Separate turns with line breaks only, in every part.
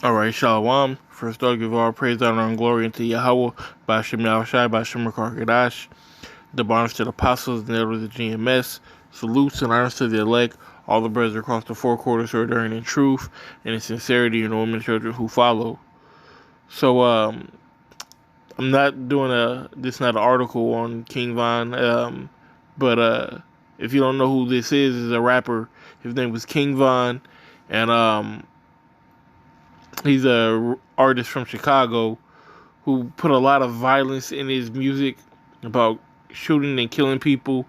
Alright, Shalom. First, I'll give all praise, honor, and glory unto Yahweh, Bashem Yahushai, Bashem Rakadash, the honors to the apostles and the elders of the GMS, salutes and honors to the elect, all the brothers across the four quarters who are enduring in truth and in sincerity, and the women and children who follow. So, I'm not doing this is not an article on King Von, but if you don't know who this is a rapper. His name was King Von, and he's a artist from Chicago who put a lot of violence in his music about shooting and killing people.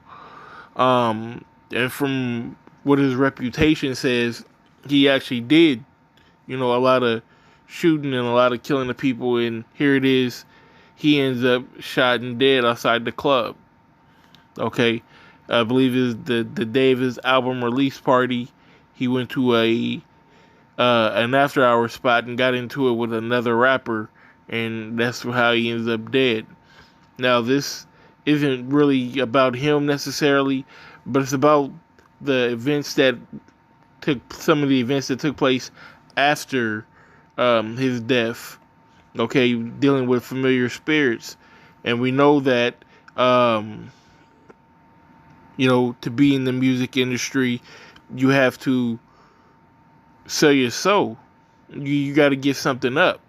And from what his reputation says, he actually did, a lot of shooting and a lot of killing of people. And here it is, he ends up shot and dead outside the club. Okay, I believe is the day of his album release party. He went to an after hour spot and got into it with another rapper, and that's how he ends up dead. Now, this isn't really about him necessarily, but it's about some of the events that took place after his death. Okay, dealing with familiar spirits, and we know that to be in the music industry, you have to sell your soul. You got to give something up.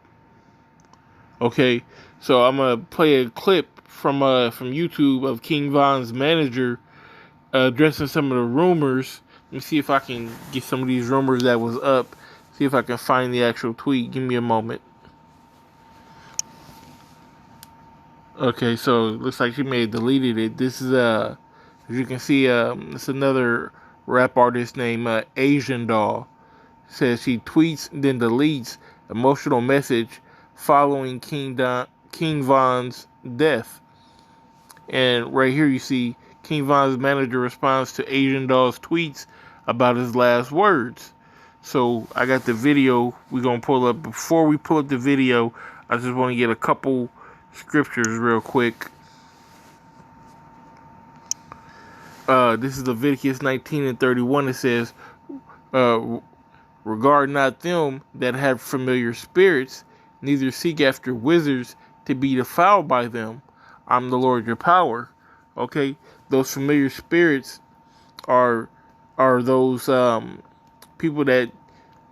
Okay, so I'm gonna play a clip from YouTube of King Von's manager addressing some of the rumors. Let me see if I can get some of these rumors that was up. See if I can find the actual tweet. Give me a moment. Okay, so it looks like she may have deleted it. This is as you can see, it's another rap artist named Asian Doll. Says he tweets then deletes emotional message following King Von's death. And right here you see King Von's manager responds to Asian Doll's tweets about his last words. So I got the video we're going to pull up. Before we pull up the video, I just want to get a couple scriptures real quick. This is Leviticus 19:31. It says, regard not them that have familiar spirits, neither seek after wizards to be defiled by them. I'm the Lord your power. Okay, those familiar spirits are those people that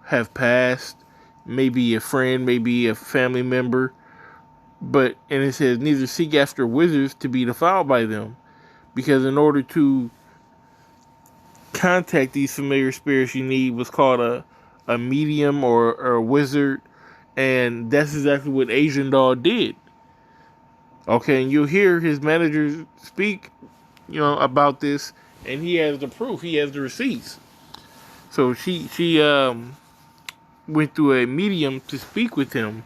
have passed, maybe a friend, maybe a family member, and it says neither seek after wizards to be defiled by them, because in order to contact these familiar spirits, you need what's called a medium or a wizard, and that's exactly what Asian Doll did. Okay, and you'll hear his manager speak, about this, and he has the proof, he has the receipts. So she went through a medium to speak with him.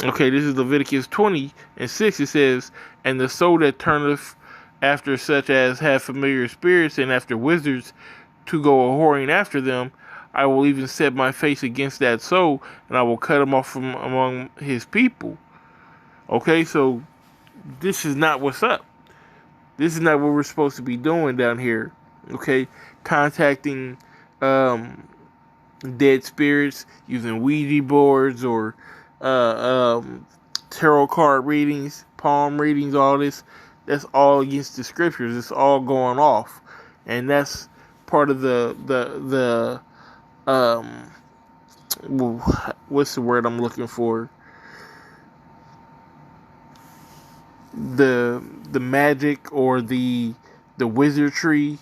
Okay, this is Leviticus 20:6. It says, and the soul that turneth after such as have familiar spirits and after wizards to go a whoring after them, I will even set my face against that soul, and I will cut him off from among his people. Okay, so this is not what's up. This is not what we're supposed to be doing down here. Okay, contacting dead spirits using Ouija boards or tarot card readings, palm readings, all this. That's all against the scriptures. It's all going off, and that's part of the what's the word I'm looking for? The magic or the wizardry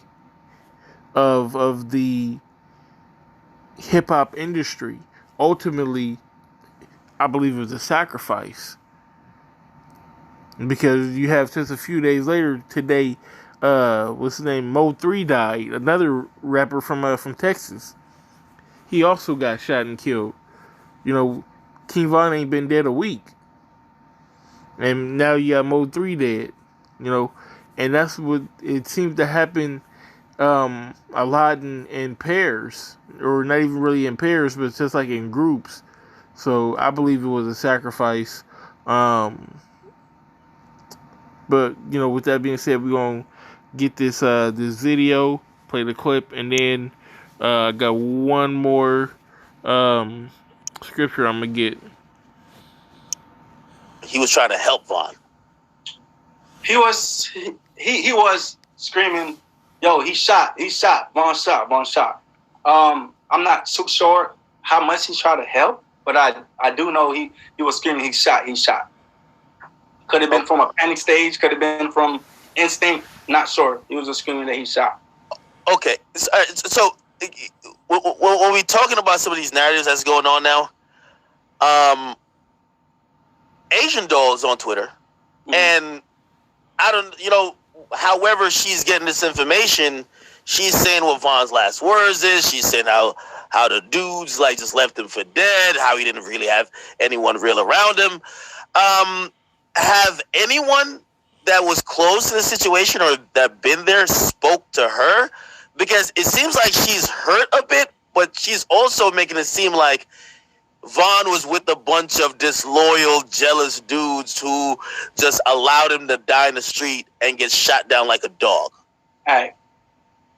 of the hip hop industry. Ultimately, I believe it was a sacrifice, because you have just a few days later today, what's his name? Mo3 died. Another rapper from Texas. He also got shot and killed. King Von ain't been dead a week, and now you got Mo3 dead. And that's what it seems to happen a lot in pairs, or not even really in pairs, but it's just like in groups. So I believe it was a sacrifice. But with that being said, we're gonna get this video, play the clip, and then I got one more scripture I'm gonna get.
He was trying to help Vaughn.
He was screaming, "Yo, he shot, Vaughn shot." I'm not too sure how much he tried to help, but I do know he was screaming, he shot. Could have been from a panic stage, could have been from instinct, not sure. He was just screaming that he shot.
Okay, so when we talking about some of these narratives that's going on now, Asian Doll is on Twitter, and I don't, however she's getting this information, she's saying what Vaughn's last words is. She's saying how the dudes like just left him for dead, how he didn't really have anyone real around him. Have anyone that was close to the situation or that been there spoke to her? Because it seems like she's hurt a bit, but she's also making it seem like Vaughn was with a bunch of disloyal, jealous dudes who just allowed him to die in the street and get shot down like a dog.
Hey,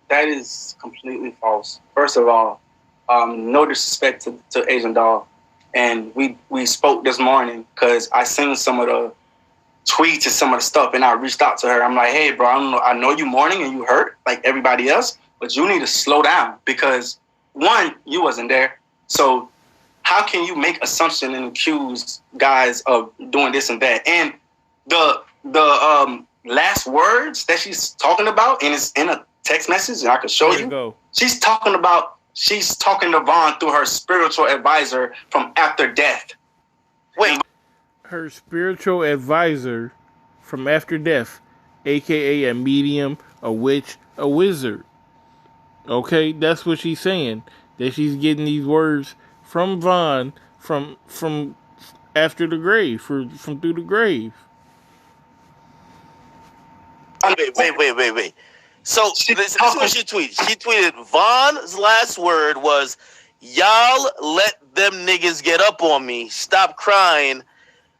that is completely false. First of all, no disrespect to Asian Doll. And we spoke this morning because I seen some of the tweets and some of the stuff, and I reached out to her. I'm like, hey, bro, I know you mourning and you hurt like everybody else, but you need to slow down because, one, you wasn't there. So how can you make assumption and accuse guys of doing this and that? And the last words that she's talking about, and it's in a text message, and I can show you. She's talking to Vaughn through her spiritual advisor from after death.
Wait.
Her spiritual advisor from after death, a.k.a. a medium, a witch, a wizard. Okay, that's what she's saying. That she's getting these words from Vaughn from after the grave, from through the grave.
Wait. So this is what she tweeted. She tweeted, Vaughn's last word was, y'all let them niggas get up on me. Stop crying.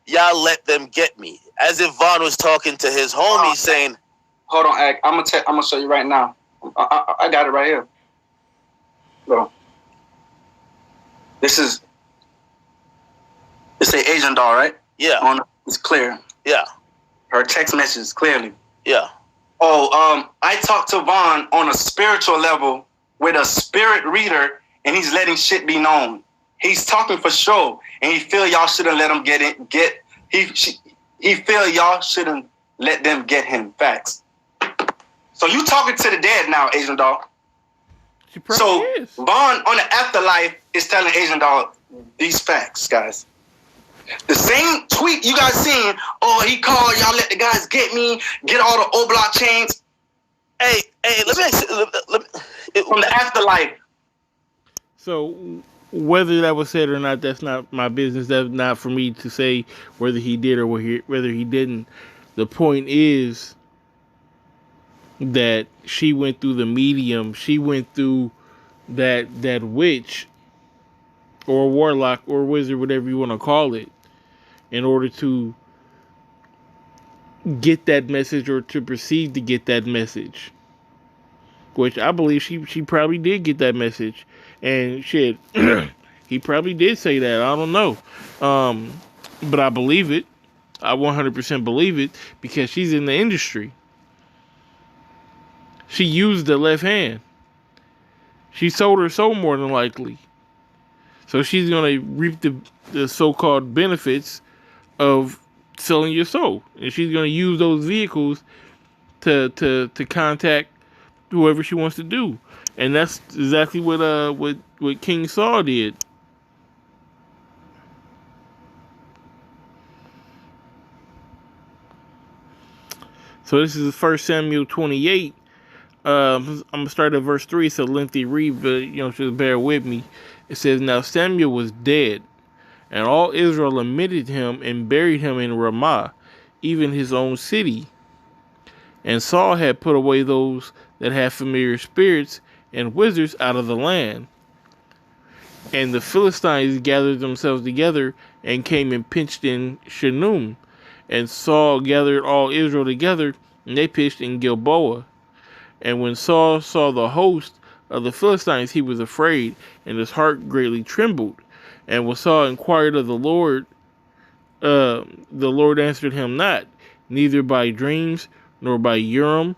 Y'all let them get me. As if Vaughn was talking to his homie saying...
Hold on, Ag. I'm gonna show you right now. I got it right here. Bro. This is an Asian Doll, right?
Yeah.
It's clear.
Yeah.
Her text message clearly.
Yeah.
I talked to Vaughn on a spiritual level with a spirit reader, and he's letting shit be known. He's talking for sure, and he feel y'all shouldn't let him he feel y'all shouldn't let them get him. Facts. So you talking to the dead now, Asian Doll.
She probably is.
Vaughn on the afterlife is telling Asian Doll these facts, guys. The same tweet you guys seen, he called, y'all let the guys get me, get all the O-block chains.
Hey, let me
from the afterlife.
So whether that was said or not, that's not my business. That's not for me to say whether he did or whether he didn't. The point is that she went through the medium. She went through that witch or warlock or wizard, whatever you want to call it, in order to get that message or to proceed to get that message. Which I believe she probably did get that message. And shit, he probably did say that. I don't know. But I believe it. I 100% believe it because she's in the industry. She used the left hand. She sold her soul more than likely. So she's going to reap the so-called benefits of selling your soul. And she's going to use those vehicles to contact whoever she wants to do. And that's exactly what King Saul did. So this is 1 Samuel 28. I'm going to start at verse 3. It's a lengthy read, but just bear with me. It says, Now Samuel was dead, and all Israel lamented him and buried him in Ramah, even his own city. And Saul had put away those that had familiar spirits and wizards out of the land. And the Philistines gathered themselves together and came and pitched in Shunem. And Saul gathered all Israel together, and they pitched in Gilboa. And when Saul saw the host of the Philistines, he was afraid, and his heart greatly trembled. And when Saul inquired of the Lord answered him not, neither by dreams, nor by Urim,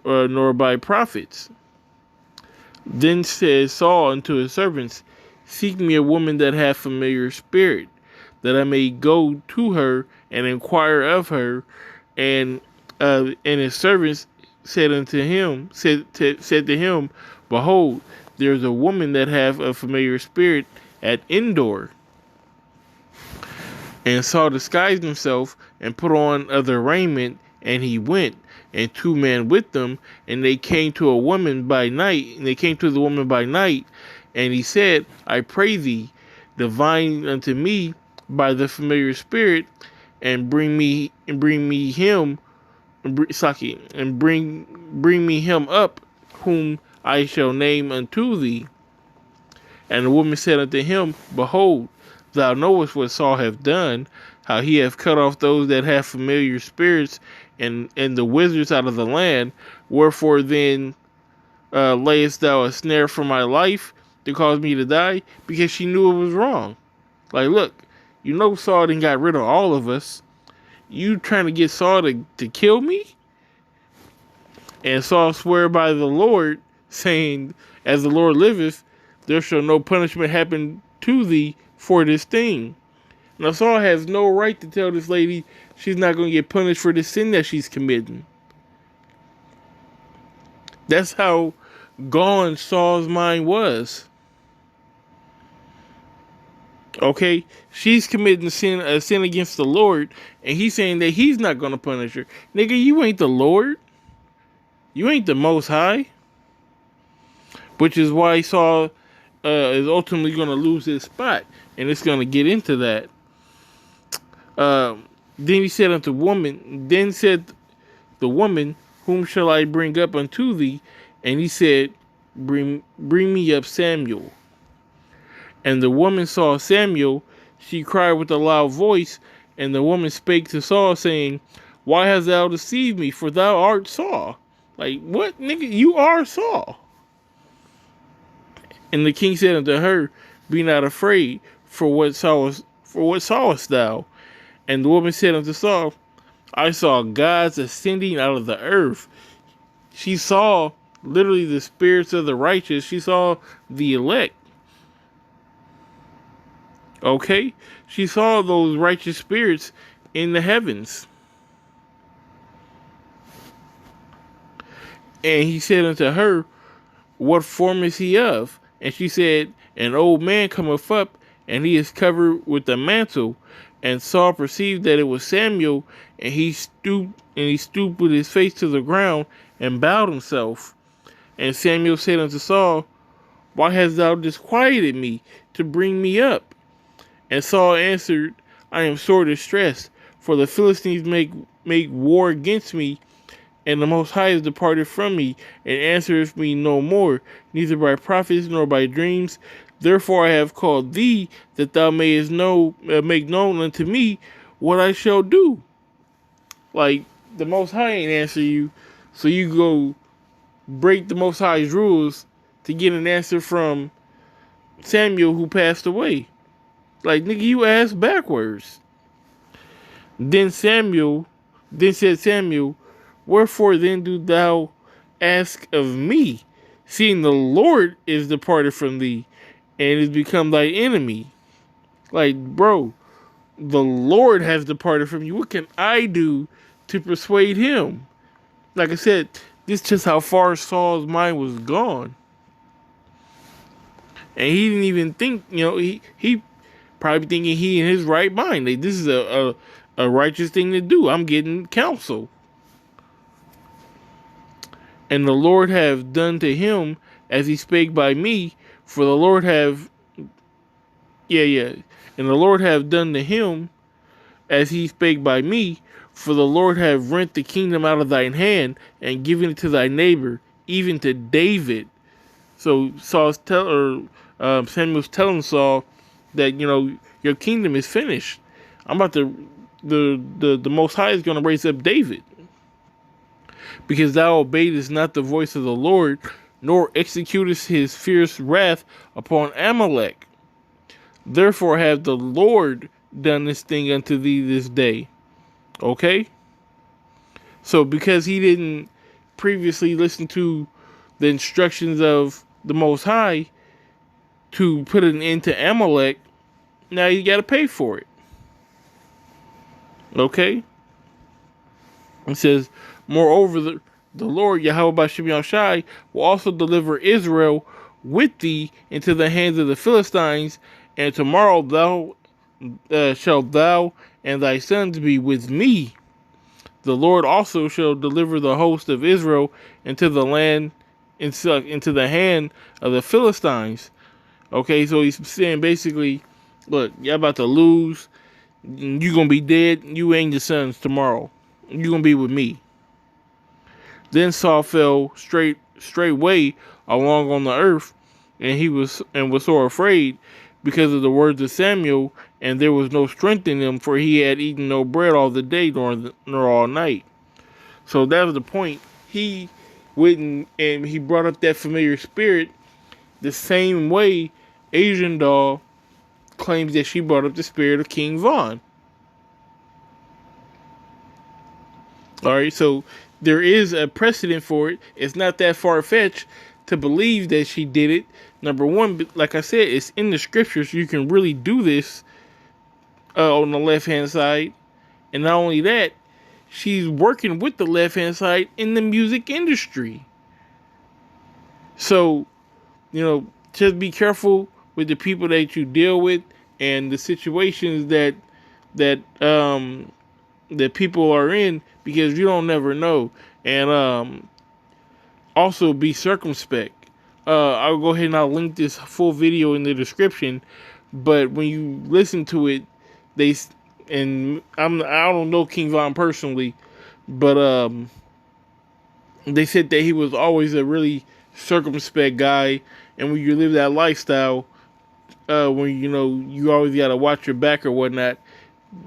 nor by prophets. Then said Saul unto his servants, Seek me a woman that hath familiar spirit, that I may go to her and inquire of her. And his servants said unto him, said to him, Behold, there is a woman that hath a familiar spirit at Endor. And Saul disguised himself and put on other raiment, and he went, and 2 men with them, and they came to a woman by night, and they came to the woman by night, and he said, I pray thee, divine unto me by the familiar spirit, and bring me him, and bring me him up, whom I shall name unto thee. And the woman said unto him, Behold, thou knowest what Saul hath done, how he hath cut off those that have familiar spirits and the wizards out of the land. Wherefore then layest thou a snare for my life to cause me to die? Because she knew it was wrong. Like, look, you know Saul done got rid of all of us. You trying to get Saul to kill me? And Saul swore by the Lord, saying, As the Lord liveth, there shall no punishment happen to thee for this thing. Now Saul has no right to tell this lady she's not going to get punished for the sin that she's committing. That's how gone Saul's mind was. Okay, she's committing a sin against the Lord, and he's saying that he's not going to punish her. Nigga, you ain't the Lord. You ain't the Most High. Which is why Saul is ultimately going to lose his spot, and it's going to get into that. Then he said unto woman, then said the woman, Whom shall I bring up unto thee? And he said, Bring me up Samuel. And the woman saw Samuel, she cried with a loud voice, and the woman spake to Saul, saying, Why hast thou deceived me? For thou art Saul. Like, what, nigga? You are Saul. And the king said unto her, Be not afraid, for what sawest thou? And the woman said unto Saul, I saw gods ascending out of the earth. She saw literally the spirits of the righteous. She saw the elect. Okay? She saw those righteous spirits in the heavens. And he said unto her, What form is he of? And she said, An old man cometh up, and he is covered with a mantle. And Saul perceived that it was Samuel, and he stooped with his face to the ground and bowed himself. And Samuel said unto Saul, Why hast thou disquieted me to bring me up? And Saul answered, I am sore distressed, for the Philistines make war against me, and the Most High is departed from me, and answereth me no more, neither by prophets nor by dreams. Therefore I have called thee, that thou mayest make known unto me what I shall do. Like, the Most High ain't answer you, so you go break the Most High's rules to get an answer from Samuel who passed away. Like, nigga, you asked backwards. Then said Samuel, Wherefore then do thou ask of me, seeing the Lord is departed from thee, and is become thy enemy? Like, bro, the Lord has departed from you. What can I do to persuade him? Like I said, this is just how far Saul's mind was gone. And he didn't even think, he probably thinking he in his right mind. Like, this is a righteous thing to do. I'm getting counsel. And the Lord have done to him as he spake by me, for the Lord have, and the Lord have done to him as he spake by me, for the Lord have rent the kingdom out of thine hand, and given it to thy neighbor, even to David. So Samuel's telling Saul that, your kingdom is finished. I'm about to, the Most High is going to raise up David. Because thou obeyedest not the voice of the Lord, nor executest his fierce wrath upon Amalek. Therefore have the Lord done this thing unto thee this day. Okay? So because he didn't previously listen to the instructions of the Most High to put an end to Amalek, now you got to pay for it. Okay? It says, moreover, the Lord, Yahweh B'Shem Yahushai, will also deliver Israel with thee into the hands of the Philistines, and tomorrow shalt thou and thy sons be with me. The Lord also shall deliver the host of Israel into the hand of the Philistines. Okay, so he's saying basically, look, you're about to lose. You're going to be dead. You and your sons tomorrow. You're going to be with me. Then Saul fell straightway along on the earth, and was so afraid because of the words of Samuel, and there was no strength in him, for he had eaten no bread all the day nor all night. So that was the point. He went and he brought up that familiar spirit the same way Asian Doll claims that she brought up the spirit of King Von. Alright, so there is a precedent for it. It's not that far-fetched to believe that she did it. Number one, like I said, it's in the scriptures. You can really do this on the left-hand side. And not only that, she's working with the left-hand side in the music industry. So, just be careful with the people that you deal with and the situations that people are in, because you don't never know. And also be circumspect. I'll go ahead and I'll link this full video in the description. But when you listen to it, I don't know King Von personally, but they said that he was always a really circumspect guy, and when you live that lifestyle, when you always gotta watch your back or whatnot,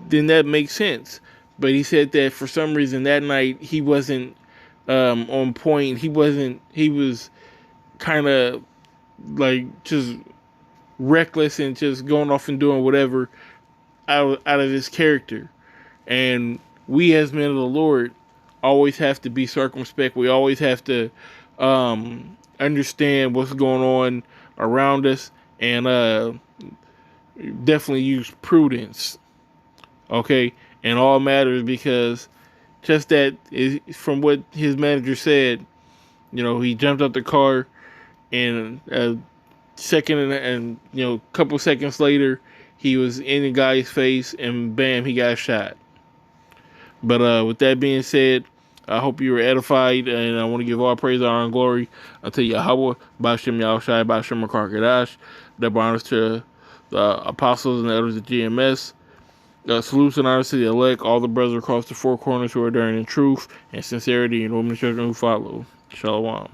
then that makes sense. But he said that for some reason that night he wasn't on point. He was kind of like just reckless and just going off and doing whatever out of his character. And we as men of the Lord always have to be circumspect. We always have to understand what's going on around us, and definitely use prudence. Okay, and all matters, because just that is from what his manager said. He jumped out the car, and a second and couple seconds later, he was in the guy's face, and bam, he got shot. But with that being said, I hope you were edified, and I want to give all praise, honor, and glory unto Yahweh, B'Shem Yahushai, B'Shem Akarkadash. Double honors to the apostles and the elders of GMS. Salutes and honors to the elect, all the brothers across the four corners who are daring in truth and sincerity, and women and children who follow. Shalom.